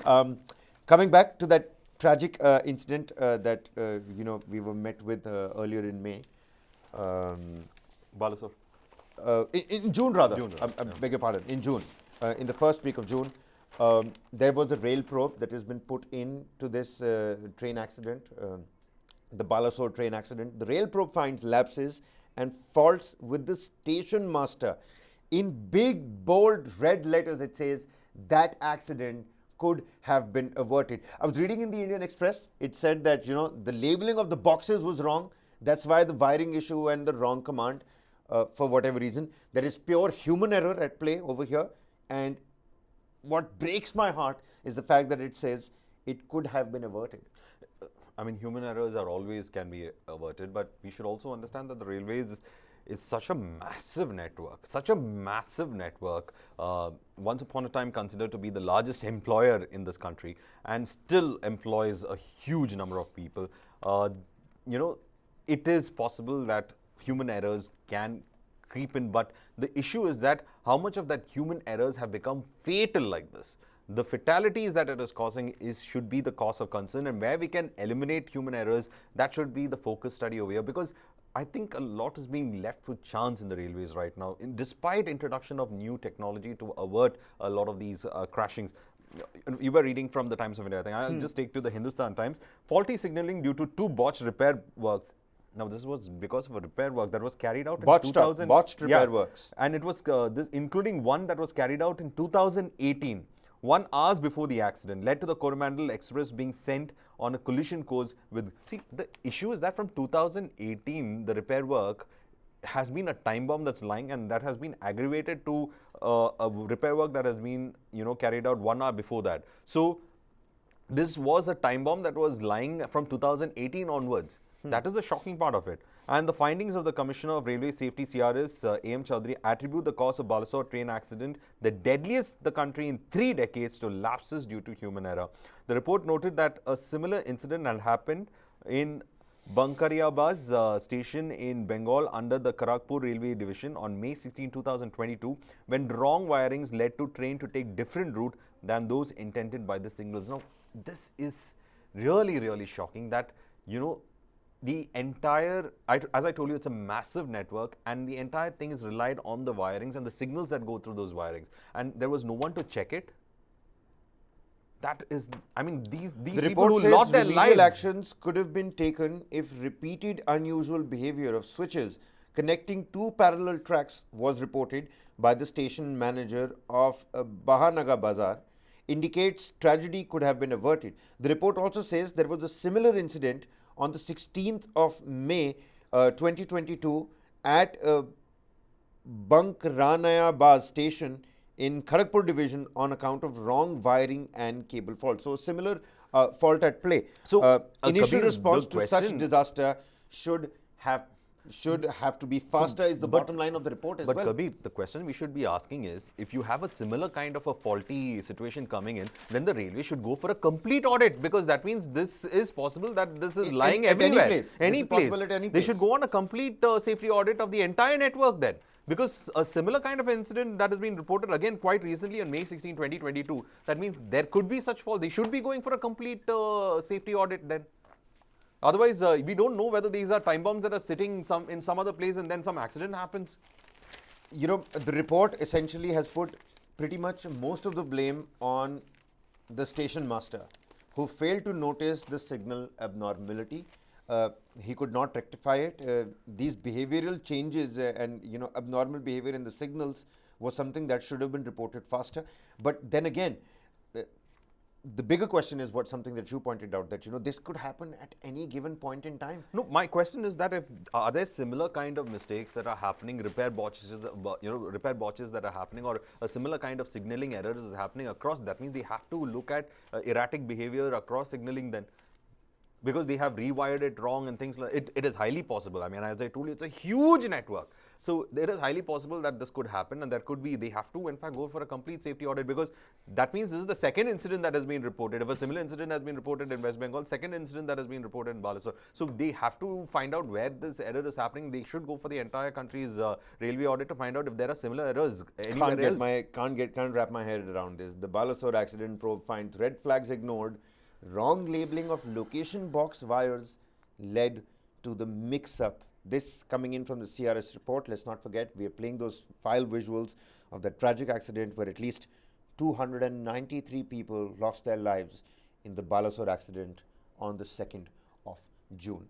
Coming back to that tragic incident that we were met with earlier in May. Balasore. In June, rather. June, I beg your pardon. In June, in the first week of June, there was a rail probe that has been put into this train accident, the Balasore train accident. The rail probe finds lapses and faults with the station master. In big, bold, red letters, it says that accident could have been averted. I was reading in the Indian Express, it said that, the labeling of the boxes was wrong. That's why the wiring issue and the wrong command, for whatever reason. There is pure human error at play over here. And what breaks my heart is the fact that it says it could have been averted. I mean, human errors can be averted, but we should also understand that the railways is such a massive network, once upon a time considered to be the largest employer in this country and still employs a huge number of people. It is possible that human errors can creep in, but the issue is that how much of that human errors have become fatal like this. The fatalities that it is causing should be the cause of concern, and where we can eliminate human errors, that should be the focus study over here, because I think a lot is being left to chance in the railways right now, despite introduction of new technology to avert a lot of these crashings. You were reading from the Times of India, I think. I'll just take to the Hindustan Times. Faulty signaling due to 2 botched repair works. Now, this was because of a repair work that was carried out in 2000. Botched repair works. And it was including one that was carried out in 2018. 1 hour before the accident led to the Coromandel Express being sent on a collision course with. See, the issue is that from 2018, the repair work has been a time bomb that's lying, and that has been aggravated to a repair work that has been, carried out 1 hour before that. So, this was a time bomb that was lying from 2018 onwards. That is the shocking part of it. And the findings of the Commissioner of Railway Safety, CRS, A.M. Chaudhary, attribute the cause of Balasore train accident, the deadliest the country in 3 decades, to lapses due to human error. The report noted that a similar incident had happened in Bankariabaz station in Bengal under the Kharagpur Railway Division on May 16, 2022, when wrong wirings led to train to take different route than those intended by the signals. Now, this is really, really shocking that, the entire, as I told you, it's a massive network, and the entire thing is relied on the wirings and the signals that go through those wirings. And there was no one to check it. That is, I mean, these people who lost their lives. Actions could have been taken if repeated unusual behavior of switches connecting 2 parallel tracks was reported by the station manager of Bahanaga Bazaar. Indicates tragedy could have been averted. The report also says there was a similar incident on the 16th of May 2022 at Bankranayabad station in Kharagpur division on account of wrong wiring and cable fault. So, similar fault at play. So, initial response to such disaster should have to be faster, is the bottom line of the report as well. But Kabir, the question we should be asking is, if you have a similar kind of a faulty situation coming in, then the railway should go for a complete audit, because that means this is possible that this is lying everywhere. Any place. They should go on a complete safety audit of the entire network then. Because a similar kind of incident that has been reported again quite recently on May 16, 2022, that means there could be such fault. They should be going for a complete safety audit then. Otherwise, we don't know whether these are time bombs that are sitting in some other place and then some accident happens. The report essentially has put pretty much most of the blame on the station master, who failed to notice the signal abnormality. He could not rectify it. These behavioral changes and abnormal behavior in the signals was something that should have been reported faster. But then again, the bigger question is something that you pointed out, that this could happen at any given point in time. No, my question is that are there similar kind of mistakes that are happening, repair botches that are happening, or a similar kind of signaling errors is happening across? That means they have to look at erratic behavior across signaling then, because they have rewired it wrong and things like it is highly possible. I mean, as I told you, it's a huge network. So it is highly possible that this could happen, and that could be, they have to in fact go for a complete safety audit, because that means this is the second incident that has been reported. If a similar incident has been reported in West Bengal, second incident that has been reported in Balasore. So they have to find out where this error is happening. They should go for the entire country's railway audit to find out if there are similar errors anywhere else. Can't wrap my head around this. The Balasore accident probe finds red flags ignored, wrong labeling of location box wires led to the mix-up. This coming in from the CRS report. Let's not forget, we are playing those file visuals of the tragic accident where at least 293 people lost their lives in the Balasore accident on the 2nd of June.